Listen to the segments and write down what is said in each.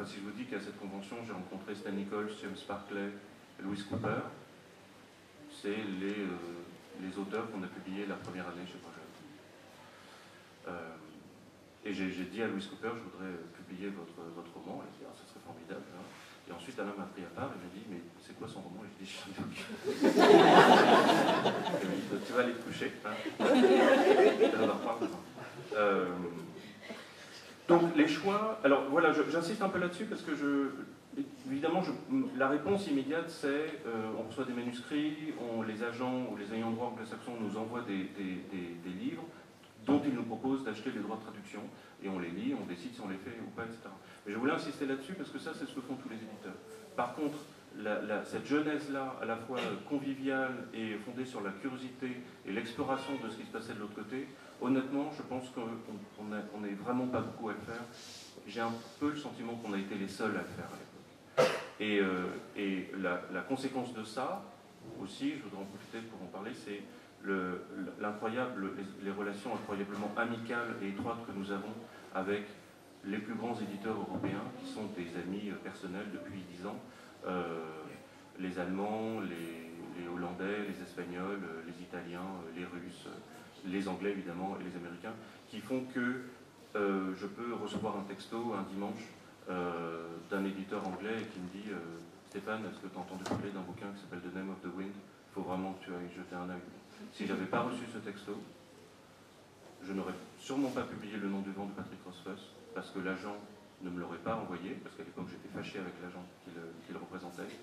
si je vous dis qu'à cette convention, j'ai rencontré Stan Nichols, James Barclay, Louis Cooper, c'est les auteurs qu'on a publiés la première année chez Brajlon. Et j'ai dit à Louis Cooper, je voudrais publier votre roman. Il a dit, ah, ça serait formidable. Hein. Et ensuite, Alain m'a pris à part et m'a dit, mais c'est quoi son roman? Et je dis, Sherlock. Il m'a dit, tu vas aller te coucher. Hein. Donc, les choix. Alors, voilà, j'insiste un peu là-dessus parce que évidemment, la réponse immédiate, c'est on reçoit des manuscrits, les agents ou les ayants droit anglo-saxons nous envoient des livres dont ils nous proposent d'acheter les droits de traduction, et on les lit, on décide si on les fait ou pas, etc. Mais je voulais insister là-dessus parce que ça, c'est ce que font tous les éditeurs. Par contre, cette genèse-là, à la fois conviviale et fondée sur la curiosité et l'exploration de ce qui se passait de l'autre côté, honnêtement, je pense qu'on n'est vraiment pas beaucoup à le faire. J'ai un peu le sentiment qu'on a été les seuls à le faire à l'époque. Et la conséquence de ça, aussi, je voudrais en profiter pour en parler, c'est les relations incroyablement amicales et étroites que nous avons avec les plus grands éditeurs européens, qui sont des amis personnels depuis 10 ans, les Allemands, les Hollandais, les Espagnols, les Italiens, les Russes, les Anglais évidemment et les Américains, qui font que je peux recevoir un texto un dimanche d'un éditeur anglais qui me dit Stéphane, est-ce que tu as entendu parler d'un bouquin qui s'appelle The Name of the Wind? Il faut vraiment que tu ailles jeter un œil. Si je n'avais pas reçu ce texto, je n'aurais sûrement pas publié Le Nom du vent de Patrick Rothfuss, parce que l'agent ne me l'aurait pas envoyé, parce qu'à l'époque j'étais fâché avec l'agent qui le représentait,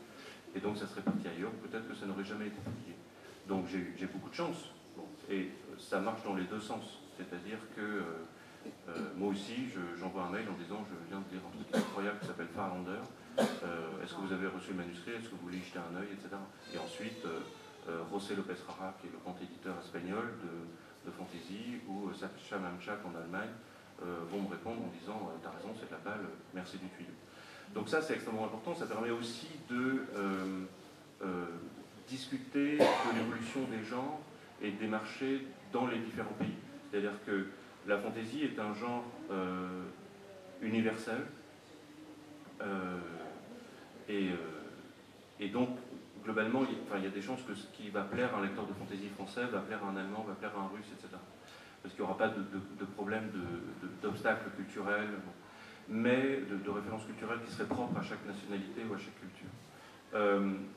et donc ça serait parti ailleurs, peut-être que ça n'aurait jamais été publié. Donc j'ai beaucoup de chance, bon, et ça marche dans les deux sens, c'est-à-dire que moi aussi j'envoie un mail en disant je viens de lire un truc incroyable qui s'appelle Farlander, est-ce que vous avez reçu le manuscrit, est-ce que vous voulez y jeter un œil, etc. Et ensuite José López Rara, qui est le grand éditeur espagnol de fantasy, ou Sacha Mamchak en Allemagne, vont me répondre en disant t'as raison, c'est de la balle, merci du tuyau. Donc ça c'est extrêmement important, ça permet aussi de discuter de l'évolution des genres et des marchés dans les différents pays. C'est-à-dire que la fantasy est un genre universel et donc globalement il y a des chances que ce qui va plaire à un lecteur de fantasy français va plaire à un allemand, va plaire à un russe, etc. Parce qu'il n'y aura pas de problème d'obstacles culturels, mais de références culturelles qui seraient propres à chaque nationalité ou à chaque culture.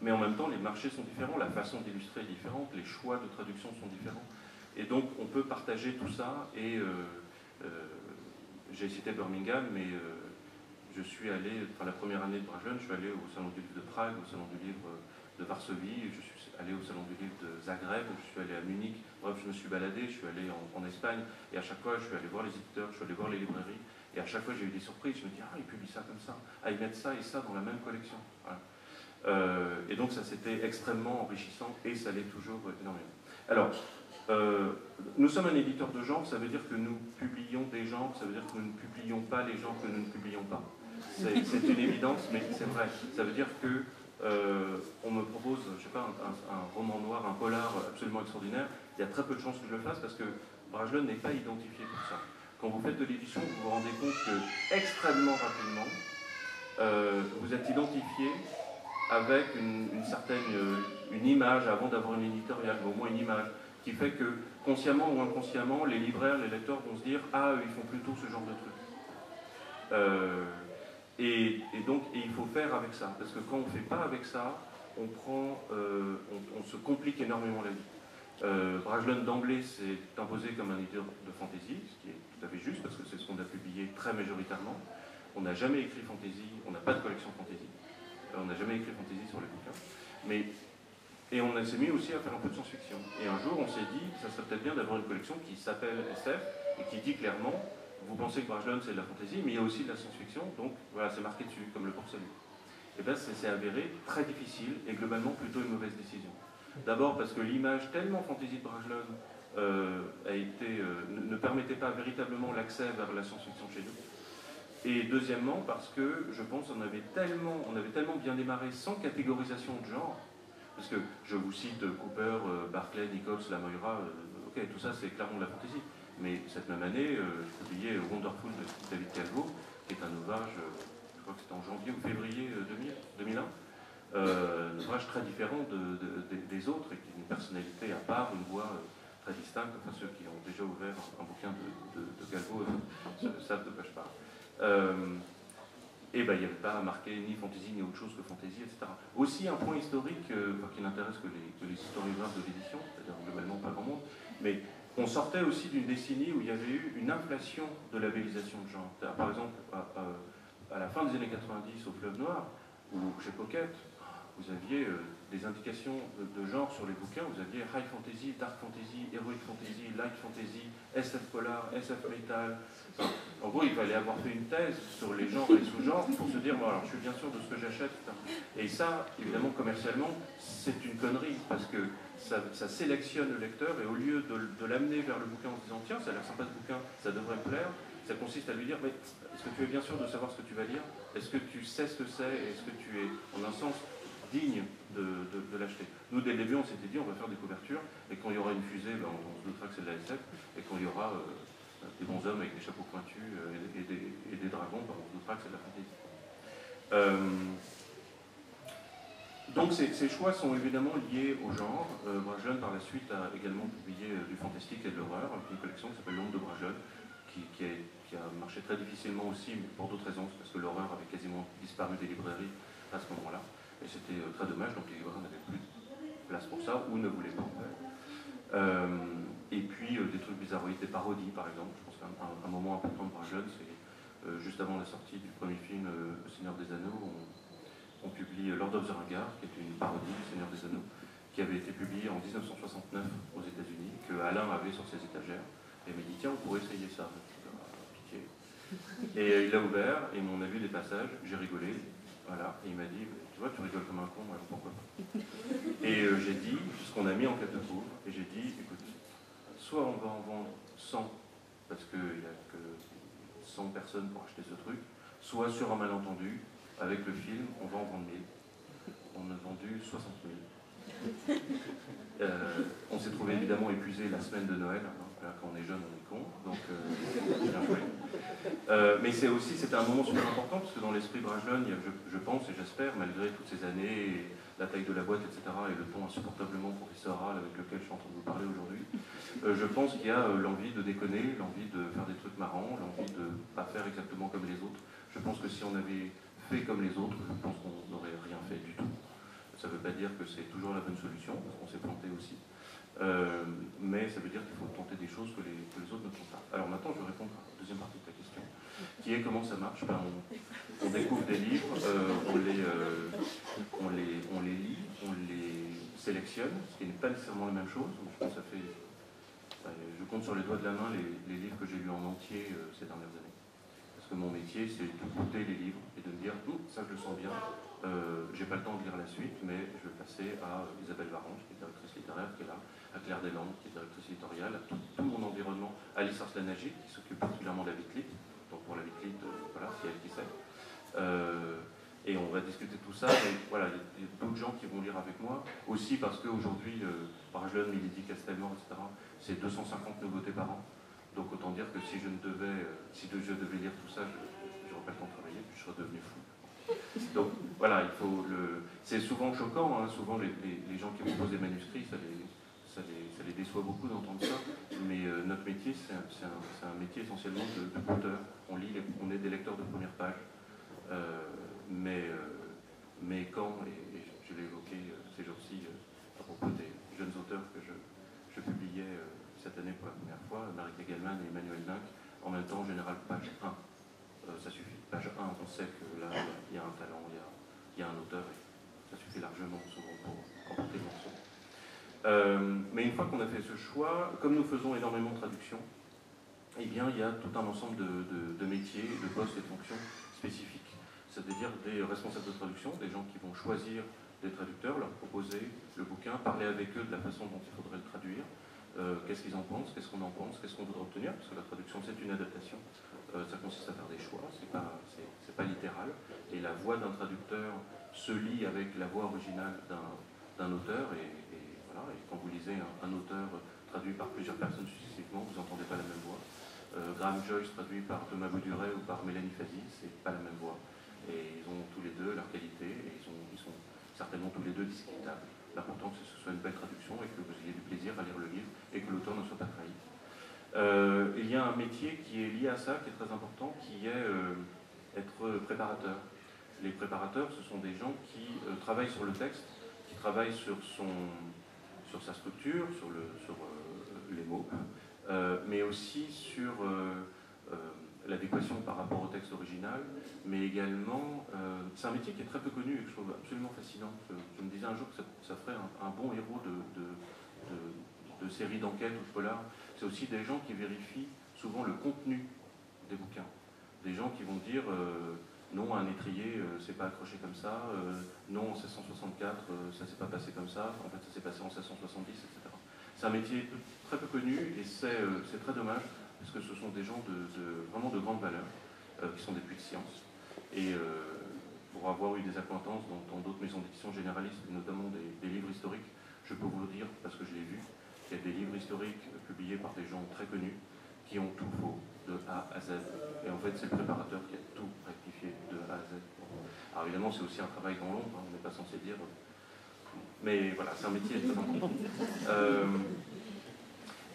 Mais en même temps, les marchés sont différents, la façon d'illustrer est différente, les choix de traduction sont différents. Et donc, on peut partager tout ça. Et j'ai cité Birmingham, mais je suis allé, la première année de Brajlon, je suis allé au Salon du livre de Prague, au Salon du livre de Varsovie, je suis allé au Salon du livre de Zagreb, je suis allé à Munich. Bref, je me suis baladé, je suis allé en Espagne, et à chaque fois, je suis allé voir les éditeurs, je suis allé voir les librairies, et à chaque fois, j'ai eu des surprises. Je me dis, ah, ils publient ça comme ça, ah, ils mettent ça et ça dans la même collection. Voilà. Et donc, ça, c'était extrêmement enrichissant, et ça l'est toujours énormément. Alors, nous sommes un éditeur de genre, ça veut dire que nous publions des genres, ça veut dire que nous ne publions pas les genres que nous ne publions pas. C'est une évidence, mais c'est vrai. Ça veut dire que on me propose, je sais pas, un roman noir, un polar absolument extraordinaire, il y a très peu de chances que je le fasse parce que Brajlon n'est pas identifié pour ça. Quand vous faites de l'édition, vous vous rendez compte que extrêmement rapidement, vous êtes identifié avec une image, avant d'avoir une éditoriale, mais au moins une image, qui fait que, consciemment ou inconsciemment, les libraires, les lecteurs vont se dire « Ah, ils font plutôt ce genre de truc ». Et donc, il faut faire avec ça, parce que quand on ne fait pas avec ça, on se complique énormément la vie. Brajlon d'emblée s'est imposé comme un éditeur de fantasy, ce qui est tout à fait juste, parce que c'est ce qu'on a publié très majoritairement. On n'a jamais écrit fantasy, on n'a pas de collection fantasy, on n'a jamais écrit fantasy sur les bouquins, et on s'est mis aussi à faire un peu de science-fiction. Et un jour, on s'est dit, ça serait peut-être bien d'avoir une collection qui s'appelle SF, et qui dit clairement, vous pensez que Brajlon c'est de la fantasy, mais il y a aussi de la science-fiction, donc voilà, c'est marqué dessus, comme le port-salut. Et bien, c'est avéré très difficile, et globalement plutôt une mauvaise décision. D'abord parce que l'image tellement fantasy de Brajlon ne permettait pas véritablement l'accès vers la science-fiction chez nous. Et deuxièmement, parce que je pense qu'on avait tellement bien démarré sans catégorisation de genre, parce que je vous cite Cooper, Barclay, Nichols, La Moira, ok, tout ça c'est clairement de la fantasy. Mais cette même année, je publiais Wonderful de David Calvo, qui est un ouvrage crois que c'était en janvier ou février 2001. Un ouvrage très différent des autres et qui a une personnalité à part, une voix très distincte. Enfin, ceux qui ont déjà ouvert un bouquin de Calvo savent de quoi je parle. Et ben, il n'y avait pas marqué ni fantasy ni autre chose que fantasy, etc. Aussi un point historique qui n'intéresse que les historiographes de l'édition, c'est-à-dire globalement pas grand monde, mais on sortait aussi d'une décennie où il y avait eu une inflation de labellisation de genre. Par exemple, à la fin des années 90 au Fleuve Noir, ou chez Pocket, vous aviez des indications de genre sur les bouquins, vous aviez high fantasy, dark fantasy, heroic fantasy, light fantasy, SF polar, SF metal. Enfin, en gros, il fallait avoir fait une thèse sur les genres et les sous-genres pour se dire, bon, alors je suis bien sûr de ce que j'achète. Et ça, évidemment, commercialement, c'est une connerie, parce que ça sélectionne le lecteur, et au lieu de l'amener vers le bouquin en se disant, tiens, ça a l'air sympa ce bouquin, ça devrait me plaire, ça consiste à lui dire, mais est-ce que tu es bien sûr de savoir ce que tu vas lire? Est-ce que tu sais ce que c'est? Est-ce que tu es, en un sens, digne de l'acheter? Nous, dès le début, on s'était dit, on va faire des couvertures, et quand il y aura une fusée, ben, on se doutera que c'est de la SF, et quand il y aura des bons hommes avec des chapeaux pointus et des dragons, ben, on se doutera que c'est de la fantaisie. Donc ces choix sont évidemment liés au genre. Bragelonne, par la suite, a également publié du fantastique et de l'horreur, avec une collection qui s'appelle L'Ombre de Bragelonne, qui a marché très difficilement aussi, mais pour d'autres raisons, parce que l'horreur avait quasiment disparu des librairies à ce moment-là. Et c'était très dommage, donc les libraires n'avaient plus de place pour ça, ou ne voulaient pas en faire. Et puis des trucs bizarroïdes, des parodies par exemple. Je pense qu'un moment important de Bragelonne, c'est juste avant la sortie du premier film Le Seigneur des Anneaux, on publie Lord of the Ringard, qui est une parodie du Seigneur des Anneaux, qui avait été publiée en 1969 aux États-Unis, que Alain avait sur ses étagères, et m'a dit tiens, on pourrait essayer ça. Pitié. Et il l'a ouvert, et on a vu des passages, j'ai rigolé, voilà, et il m'a dit tu vois, tu rigoles comme un con, alors pourquoi pas? Et j'ai dit, puisqu'on a mis en quête de cours, et j'ai dit écoute, soit on va en vendre 100, parce qu'il n'y a que 100 personnes pour acheter ce truc, soit sur un malentendu, avec le film, on va en vendre 1000. On a vendu 60 000. On s'est trouvé évidemment épuisé la semaine de Noël. Hein. Là, quand on est jeune, on est con. Donc, bien joué. Mais c'était un moment super important, parce que dans l'esprit Bragelonne, je pense et j'espère, malgré toutes ces années, la taille de la boîte, etc., et le ton insupportablement professoral avec lequel je suis en train de vous parler aujourd'hui, je pense qu'il y a l'envie de déconner, l'envie de faire des trucs marrants, l'envie de ne pas faire exactement comme les autres. Je pense que si on avait fait comme les autres, je pense qu'on n'aurait rien fait du tout. Ça ne veut pas dire que c'est toujours la bonne solution, parce qu'on s'est planté aussi. Mais ça veut dire qu'il faut tenter des choses que les autres ne font pas. Alors maintenant, je vais répondre à la deuxième partie de ta question, qui est comment ça marche. Ben, on découvre des livres, on les lit, on les sélectionne, ce qui n'est pas nécessairement la même chose. Je pense que ça fait... je compte sur les doigts de la main les livres que j'ai lus en entier ces dernières années. Parce que mon métier, c'est de goûter les livres et de me dire, ça je le sens bien, j'ai pas le temps de lire la suite, mais je vais passer à Isabelle Varange, qui est directrice littéraire, qui est là, à Claire Deslandes, qui est directrice éditoriale, à tout mon environnement, à Alice Arslanagi, qui s'occupe particulièrement de la Vitlit, donc pour la Vitlit, voilà, c'est elle qui sait. Et on va discuter de tout ça, et voilà, il y a d'autres gens qui vont lire avec moi, aussi parce qu'aujourd'hui, Bragelonne, Milady, Castelmore, etc., c'est 250 nouveautés par an. Donc autant dire que si je devais lire tout ça, je n'aurais pas le temps de travailler, puis je serais devenu fou. Donc voilà, c'est souvent choquant, hein, souvent les gens qui proposent des manuscrits, ça les déçoit beaucoup d'entendre ça, mais notre métier, c'est un métier essentiellement de conteur. On est des lecteurs de première page, mais quand, et je l'ai évoqué ces jours-ci à propos des jeunes auteurs que je publiais cette année pour la première fois, Marika Gellman et Emmanuel Link, en même temps, en général, page 1. Ça suffit. Page 1, on sait que là, il y a un talent, il y a un auteur, et ça suffit largement souvent pour emporter le morceau. Mais une fois qu'on a fait ce choix, comme nous faisons énormément de traductions, eh bien, il y a tout un ensemble de métiers, de postes et de fonctions spécifiques. C'est-à-dire des responsables de traduction, des gens qui vont choisir des traducteurs, leur proposer le bouquin, parler avec eux de la façon dont il faudrait le traduire, qu'est-ce qu'ils en pensent, qu'est-ce qu'on en pense, qu'est-ce qu'on voudrait obtenir, parce que la traduction c'est une adaptation, ça consiste à faire des choix, c'est pas littéral, et la voix d'un traducteur se lie avec la voix originale d'un auteur, et voilà, et quand vous lisez un auteur traduit par plusieurs personnes successivement, vous n'entendez pas la même voix. Graham Joyce traduit par Thomas Bauduret ou par Mélanie Fazi, c'est pas la même voix. Et ils ont tous les deux leur qualité, et ils sont certainement tous les deux discutables. L'important, c'est que ce soit une belle traduction et que vous ayez du plaisir à lire le livre et que l'auteur ne soit pas trahi. Il y a un métier qui est lié à ça, qui est très important, qui est être préparateur. Les préparateurs, ce sont des gens qui travaillent sur le texte, qui travaillent sur sa structure, sur les mots, mais aussi sur l'adéquation par rapport au texte original, mais également, c'est un métier qui est très peu connu et que je trouve absolument fascinant. Je me disais un jour que ça ferait un bon héros de série d'enquête ou de polar. C'est aussi des gens qui vérifient souvent le contenu des bouquins. Des gens qui vont dire non, un étrier, c'est pas accroché comme ça, non, en 1664, ça s'est pas passé comme ça, en fait, ça s'est passé en 1670, etc. C'est un métier très peu connu et c'est très dommage parce que ce sont des gens vraiment de grande valeur, qui sont des puits de science. Et pour avoir eu des acquaintances dans d'autres maisons d'édition généralistes, et notamment des livres historiques, je peux vous le dire, parce que je l'ai vu, qu'il y a des livres historiques publiés par des gens très connus qui ont tout faux, de A à Z. Et en fait, c'est le préparateur qui a tout rectifié de A à Z. Alors évidemment, c'est aussi un travail dans l'ombre, hein, on n'est pas censé dire... Mais voilà, c'est un métier très important.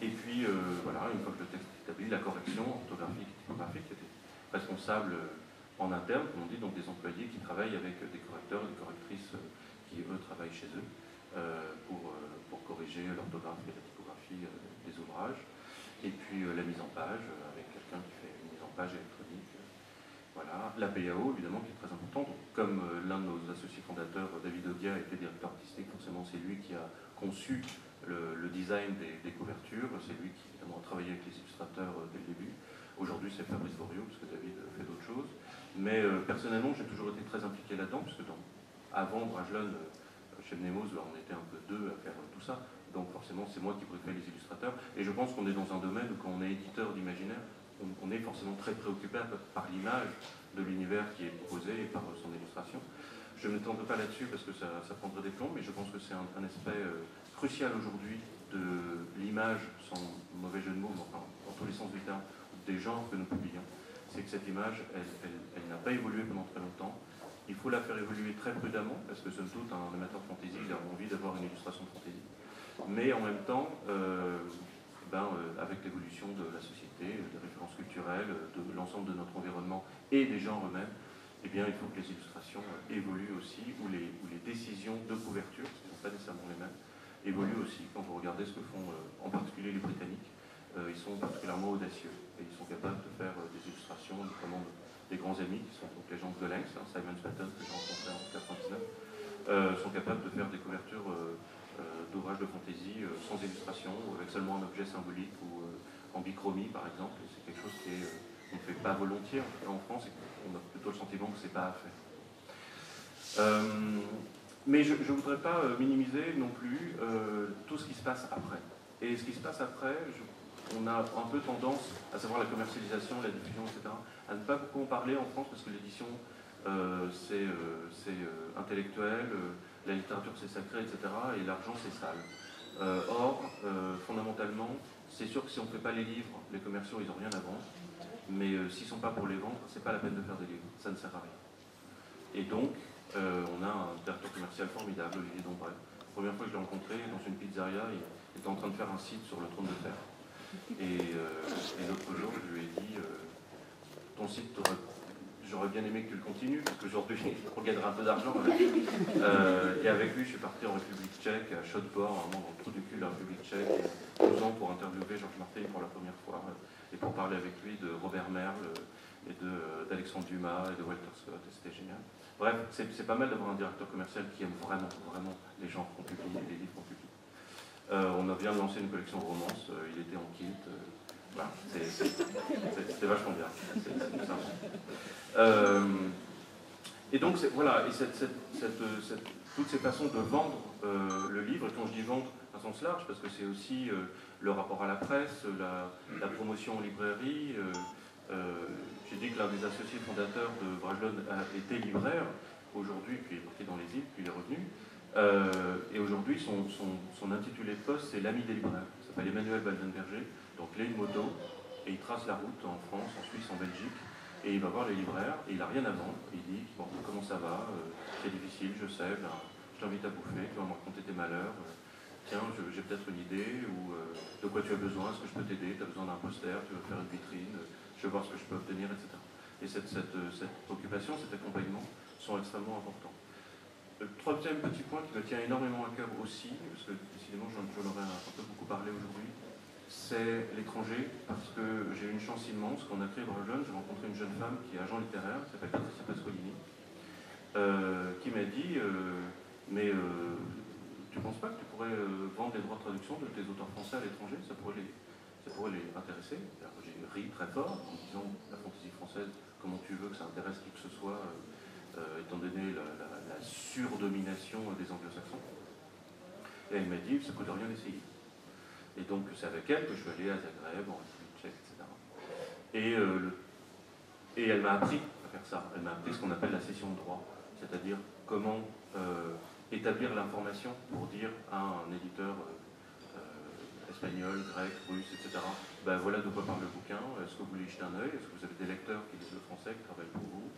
Et puis, voilà, une fois que le texte est établi, la correction orthographique et typographique était responsable en interne, comme on dit, donc des employés qui travaillent avec des correcteurs, des correctrices qui, eux, travaillent chez eux pour corriger l'orthographe et la typographie des ouvrages. Et puis la mise en page, avec quelqu'un qui fait une mise en page électronique. Voilà. La PAO, évidemment, qui est très importante. Comme l'un de nos associés fondateurs, David Ogia, était directeur artistique, forcément c'est lui qui a conçu le design des couvertures, c'est lui qui évidemment a travaillé avec les illustrateurs dès le début. Aujourd'hui c'est Fabrice Borio, parce que David fait d'autres choses. Mais personnellement j'ai toujours été très impliqué là-dedans, parce que avant Brajlon, chez Mnemos, on était un peu deux à faire tout ça. Donc forcément c'est moi qui préfère les illustrateurs. Et je pense qu'on est dans un domaine où quand on est éditeur d'imaginaire, on est forcément très préoccupé par l'image de l'univers qui est proposé et par son illustration. Je ne m'étendrai pas là-dessus parce que ça prendrait des plombs, mais je pense que c'est un aspect crucial aujourd'hui de l'image, sans mauvais jeu de mots, enfin, dans tous les sens du terme, des genres que nous publions. C'est que cette image, elle n'a pas évolué pendant très longtemps. Il faut la faire évoluer très prudemment, parce que somme toute, un amateur de fantasy, il a envie d'avoir une illustration de fantasy. Mais en même temps, avec l'évolution de la société, des références culturelles, de l'ensemble de notre environnement et des genres eux-mêmes, eh bien, il faut que les illustrations évoluent aussi, ou les décisions de couverture, parce qu'ils ne sont pas nécessairement les mêmes, évoluent aussi. Quand vous regardez ce que font en particulier les Britanniques, ils sont particulièrement audacieux, et ils sont capables de faire des illustrations, notamment des grands amis, qui sont donc les gens de Golinx, Simon Spatton, que j'ai rencontré en 1999, sont capables de faire des couvertures d'ouvrages de fantaisie sans illustration, ou avec seulement un objet symbolique, ou en bichromie par exemple. C'est quelque chose qu'on ne fait pas volontiers en France, et on a plutôt le sentiment que ce n'est pas à faire. Mais je ne voudrais pas minimiser non plus tout ce qui se passe après. Et ce qui se passe après, on a un peu tendance, à savoir la commercialisation, la diffusion, etc., à ne pas beaucoup en parler en France, parce que l'édition, c'est intellectuel, la littérature c'est sacré, etc., et l'argent c'est sale. Or, fondamentalement, c'est sûr que si on ne fait pas les livres, les commerciaux ils n'ont rien à vendre, mais s'ils ne sont pas pour les vendre, c'est pas la peine de faire des livres, ça ne sert à rien. Et donc, on a un directeur commercial formidable, Olivier Dombray. La première fois que je l'ai rencontré, dans une pizzeria, il était en train de faire un site sur le trône de fer. Et l'autre jour, je lui ai dit, ton site, j'aurais bien aimé que tu le continues, parce qu'aujourd'hui, on gagnera un peu d'argent. Et avec lui, je suis parti en République tchèque, à Chotbor, vraiment dans le trou du cul de la République tchèque, 12 ans pour interviewer Georges Martin pour la première fois, et pour parler avec lui de Robert Merle, et d'Alexandre Dumas, et de Walter Scott, et c'était génial. Bref, c'est pas mal d'avoir un directeur commercial qui aime vraiment, vraiment les gens qu'on publie, les livres qu'on publie. On vient de lancer une collection de romances, il était en kit, voilà, c'était vachement bien, c'est sympa. Et donc, voilà, et toutes ces façons de vendre le livre, et quand je dis vendre, à sens large, parce que c'est aussi le rapport à la presse, la promotion en librairie. J'ai dit que l'un des associés fondateurs de Brajlon était libraire, aujourd'hui, puis il est parti dans les îles, puis il est revenu. Et aujourd'hui, son intitulé de poste, c'est l'ami des libraires. Il s'appelle Emmanuel Baldenberger, donc il a une moto, et il trace la route en France, en Suisse, en Belgique, Et il va voir les libraires, et il n'a rien à vendre. Il dit, bon, comment ça va, c'est difficile, je sais, ben, je t'invite à bouffer, tu vas me raconter tes malheurs. Tiens, j'ai peut-être une idée, ou de quoi tu as besoin, est-ce que je peux t'aider, tu as besoin d'un poster, tu veux faire une vitrine, je veux voir ce que je peux obtenir, etc. Et cette occupation, cet accompagnement sont extrêmement importants. Le troisième petit point qui me tient énormément à cœur aussi, parce que décidément j'en aurais un peu beaucoup parlé aujourd'hui, c'est l'étranger, parce que j'ai eu une chance immense. Quand on a créé Bragelonne, j'ai rencontré une jeune femme qui est agent littéraire, qui s'appelle Patricia Pascolini, qui m'a dit tu ne penses pas que tu pourrais vendre les droits de traduction de tes auteurs français à l'étranger, ça pourrait les intéresser. J'ai ri très fort en disant la fantaisie française, comment tu veux que ça intéresse qui que ce soit, étant donné la surdomination des anglo-saxons. Et elle m'a dit, ça ne coûte rien d'essayer. Et donc c'est avec elle que je suis allé à Zagreb, en République tchèque, etc. Et elle m'a appris à faire ça. Elle m'a appris ce qu'on appelle la cession de droit, c'est-à-dire comment établir l'information pour dire à un éditeur espagnol, grec, russe, etc. Ben voilà de quoi parle le bouquin, est-ce que vous voulez y jeter un œil, est-ce que vous avez des lecteurs qui lisent le français, qui travaillent pour vous,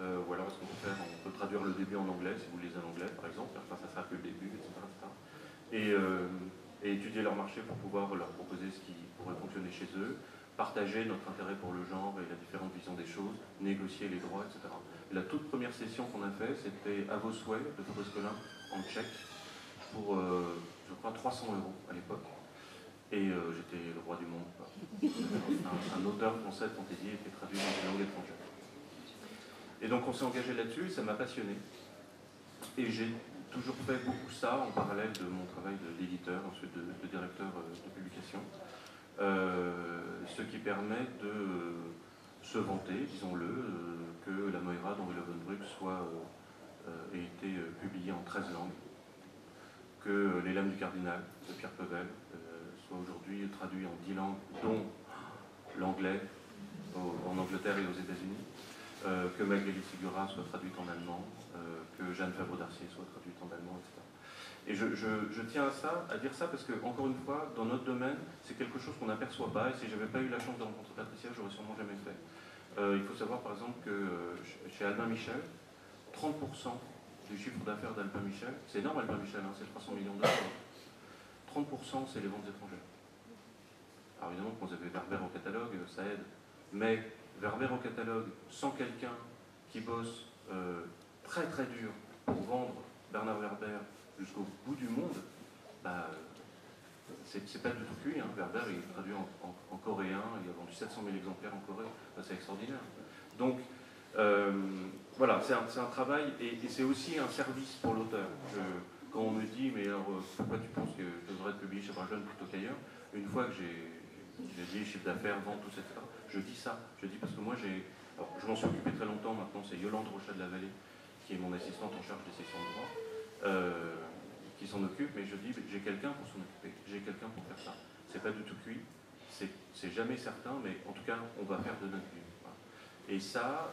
ou alors est-ce qu'on peut faire, on peut traduire le début en anglais si vous lisez en anglais par exemple, enfin ça sera que le début, etc. Et étudier leur marché pour pouvoir leur proposer ce qui pourrait fonctionner chez eux, partager notre intérêt pour le genre et la différente vision des choses, négocier les droits, etc. La toute première session qu'on a fait, c'était À vos souhaits de Fabrice Collin en tchèque pour, je crois, 300 € à l'époque. Et j'étais le roi du monde. Un auteur français de fantaisie était traduit dans une langue étrangère. Et donc on s'est engagé là-dessus et ça m'a passionné. Et j'ai toujours fait beaucoup ça en parallèle de mon travail d'éditeur, ensuite de directeur de publication. Ce qui permet de se vanter, disons-le, que la Moira d'Henri Lovenbruck ait été publiée en 13 langues, que Les Lames du Cardinal de Pierre Pevel soit aujourd'hui traduit en 10 langues, dont l'anglais en Angleterre et aux États-Unis, que Magali Sigura soit traduite en allemand, que Jeanne Favreau-Darcier soit traduite en allemand, etc. Et je tiens à dire ça parce que, encore une fois, dans notre domaine, c'est quelque chose qu'on n'aperçoit pas, et si je n'avais pas eu la chance de rencontrer Patricia, j'aurais sûrement jamais fait. Il faut savoir, par exemple, que chez Albin Michel, 30% du chiffre d'affaires d'Albin Michel, c'est énorme Albin Michel, hein, c'est 300 millions d'euros, 30% c'est les ventes étrangères. Alors évidemment, quand vous avez Werber au catalogue, ça aide, mais Werber au catalogue, sans quelqu'un qui bosse très très dur pour vendre Bernard Werber jusqu'au bout du monde, bah, c'est pas du tout cuit. Hein. Werber, il est traduit en coréen, il a vendu 700 000 exemplaires en Corée, bah, c'est extraordinaire. Donc, voilà, c'est un travail, et c'est aussi un service pour l'auteur. Quand on me dit, mais alors, pourquoi tu penses que je devrais être publié chez Bragelonne plutôt qu'ailleurs, une fois que j'ai dit chiffre d'affaires, vente, tout ça, etc., je dis ça. Je dis parce que moi, je m'en suis occupé très longtemps maintenant, c'est Yolande Rochat de la Vallée, qui est mon assistante en charge des sessions de droit, qui s'en occupe, mais je dis, j'ai quelqu'un pour s'en occuper, j'ai quelqu'un pour faire ça. C'est pas du tout cuit, c'est jamais certain, mais en tout cas, on va faire de notre vie. Voilà. Et ça,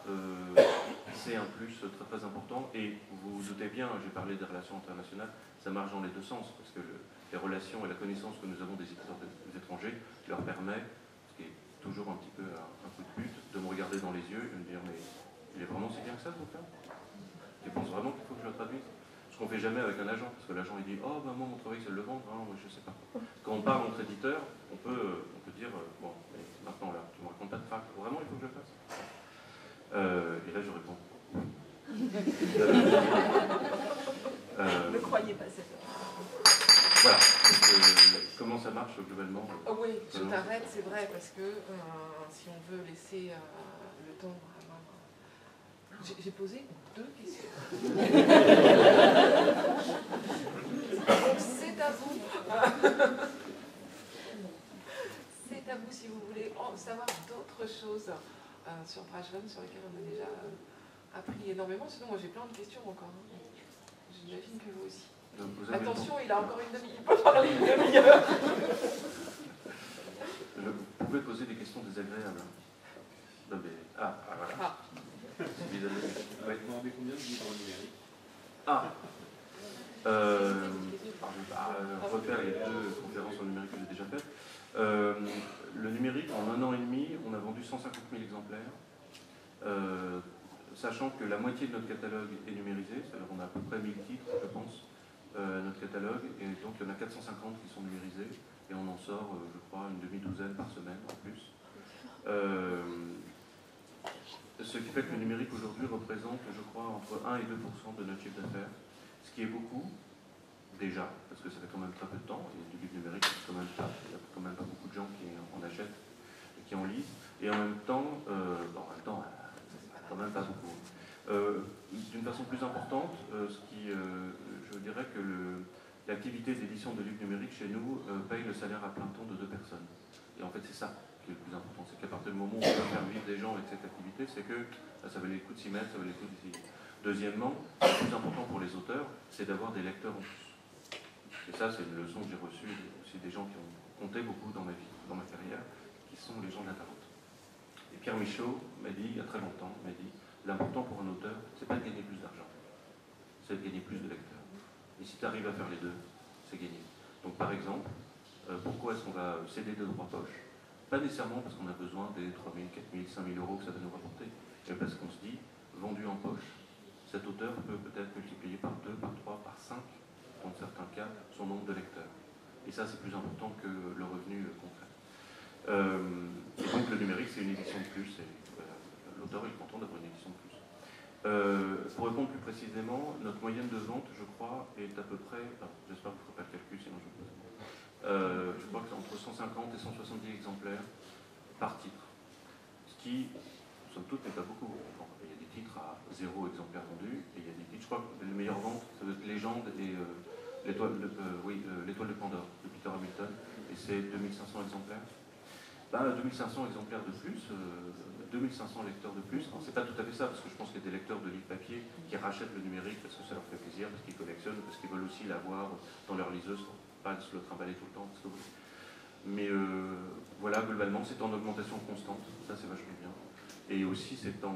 c'est un plus très très important, et vous vous doutez bien, j'ai parlé des relations internationales, ça marche dans les deux sens, parce que les relations et la connaissance que nous avons des éditeurs étrangers leur permet, ce qui est toujours un petit peu un coup de pute, de me regarder dans les yeux et de me dire, mais il est vraiment si bien que ça, ce bouquin ? Tu penses vraiment qu'il faut que je le traduise ? Ce qu'on ne fait jamais avec un agent, parce que l'agent il dit, oh ben moi mon travail c'est de le vendre, hein, moi je sais pas. Quand on parle entre éditeurs, on peut dire, bon, mais maintenant là, tu me racontes pas de crack, vraiment il faut que je le fasse ? Et là je réponds. Ne croyez pas cette heure. Voilà, donc, comment ça marche globalement Oui, je t'arrête, c'est vrai, parce que si on veut laisser le temps à... J'ai posé 2 questions. Donc c'est à vous. C'est à vous si vous voulez savoir d'autres choses sur Bragelonne, sur lesquelles on a déjà appris énormément. Sinon, moi j'ai plein de questions encore. Hein. J'imagine que vous aussi. Attention, il a encore une demi-heure. Il peut parler une demi-heure. Vous pouvez poser des questions désagréables. Non, mais... voilà. Ah. Vous avez demandé combien de livres en numérique ? Refaire les 2 conférences en numérique que j'ai déjà faites. Le numérique, en 1 an et demi, on a vendu 150 000 exemplaires. sachant que la moitié de notre catalogue est numérisé, c'est-à-dire qu'on a à peu près 1000 titres, je pense, notre catalogue, et donc il y en a 450 qui sont numérisés, et on en sort, je crois, une demi-douzaine par semaine en plus. Ce qui fait que le numérique aujourd'hui représente, je crois, entre 1 et 2% de notre chiffre d'affaires, ce qui est beaucoup, déjà, parce que ça fait quand même très peu de temps, et du livre numérique, il n'y a quand même pas beaucoup de gens qui en achètent et qui en lisent, et en même temps, quand même pas beaucoup. D'une façon plus importante, je dirais que l'activité d'édition de livres numériques chez nous paye le salaire à plein temps de 2 personnes. Et en fait, c'est ça qui est le plus important, c'est qu'à partir du moment où on peut faire vivre des gens avec cette activité, c'est que ça valait le coup de s'y mettre, ça valait le coup d'essayer. Deuxièmement, le plus important pour les auteurs, c'est d'avoir des lecteurs en plus. Et ça, c'est une leçon que j'ai reçue aussi des gens qui ont compté beaucoup dans ma vie, dans ma carrière, qui sont les gens de la Tarente. Et Pierre Michaud m'a dit, il y a très longtemps, l'important pour un auteur, c'est pas de gagner plus d'argent, c'est de gagner plus de lecteurs. Et si tu arrives à faire les deux, c'est gagné. Donc par exemple, pourquoi est-ce qu'on va céder des droits poche? Pas nécessairement parce qu'on a besoin des 3 000, 4 000, 5 000 euros que ça va nous rapporter, mais parce qu'on se dit, vendu en poche, cet auteur peut peut-être multiplier par 2, par 3, par 5, dans certains cas, son nombre de lecteurs. Et ça, c'est plus important que le revenu concret. Et donc le numérique, c'est une édition de plus, et l'auteur est content d'avoir une édition de plus. Pour répondre plus précisément, notre moyenne de vente, je crois, est à peu près, j'espère que vous ne ferez pas le calcul, sinon je vous pose. Je crois que c'est entre 150 et 170 exemplaires par titre. Ce qui, somme toute, n'est pas beaucoup. Bon, il y a des titres à 0 exemplaires vendus, et il y a des titres, je crois que les meilleures ventes, ça doit être Légende et l'Étoile de Pandore, de Peter Hamilton, et c'est 2500 exemplaires. 2500 exemplaires de plus, 2500 lecteurs de plus. C'est pas tout à fait ça, parce que je pense qu'il y a des lecteurs de livres papier qui rachètent le numérique parce que ça leur fait plaisir, parce qu'ils collectionnent, parce qu'ils veulent aussi l'avoir dans leur liseuse pour pas se le trimballer tout le temps. Parce que... Mais voilà, globalement, c'est en augmentation constante. Ça, c'est vachement bien. Et aussi, c'est en,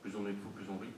plus on est fou, plus on rit.